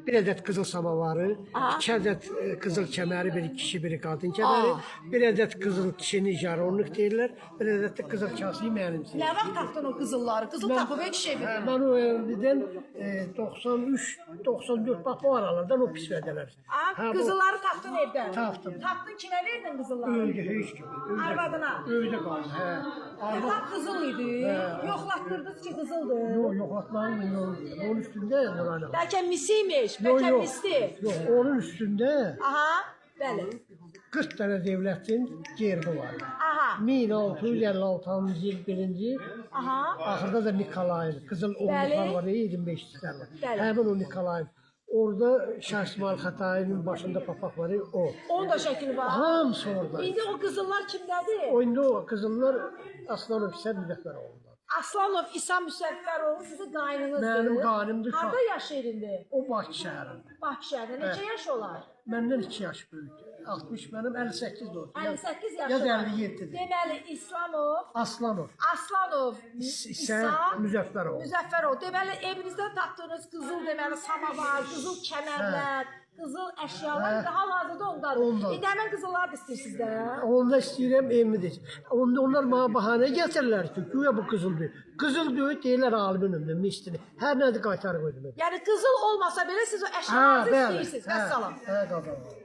bir adet qızıl samavarı, iki adet qızıl kəməri, biri kişi, biri qadın kəməri, bir adet qızıl kişinin jaronluq deyirlər, bir adet də qızıl kasıyı mənimsiyir. Nə vaxt tapdın o qızılları? Qızıl tapıb heç şey bilmirəm. Mən o evlidən 93-94 bax bu aralardan o pis vədələr. Qızılları tapdın evdən. Tapdım. Tapdın kimə verdin qızılları? Öldü, heç kimi. Arvadına. Öydə qaldı, hə. Tam qızıl idi. Yoxlatdırdınız ki qızıldır. Yox, yoxlatmanın onun üstündə Nurayla. Bəlkə misiymiş, bəlkə misli. Yox, onun üstündə Aha, bəli. 40 dənə dövlətin gerbi var. Aha, 1656-cı il birinci, aha. axırda da Nikolayev, qızıl oğulluqlar var, 25 dənə. Bəli. Həmin o Nikolayev. Orada Şah İsmail Xətayinin başında papaq var, o. Onun da şəkli var. Hamısı orada. İndi o qızıllar kimdədir? Oyunda o qızıllar Aslanov İsa Müzəffəroğlu'nda. Aslanov İsa Müsəffəroğlu sizin qaynınızdır. Mənim qaynımdır. Harada yaşayır indi? O Bakı şəhərində. Bakı şəhərində. Neçə yaş olar? Məndən 2 yaş böyükdür. 60 mənim 58 doğru. 58 yaş Ya da olar. 57-dir. Deməli İslamov, Aslanov. Aslanov, İsa Müzəffəroğlu. Müzəffəroğlu. Deməli evinizdən tapdığınız qızıl deməli samavar, qızıl kəmərlər, qızıl əşyalar hal-hazırda ondadır. Ondadır. İndi həmin qızılları da istəyirsiniz də. Onda istəyirəm evimi onlar mənə bəhanə gətirirlər ki, güya bu qızıldır. Qızıl deyil, deyirlər alimin ömrü, mistini. Hər nədir qaytarıb ödümə. Yəni qızıl olmasa belə siz o əşyaları istəyirsiniz. Vəssalam. Hə, qazanım.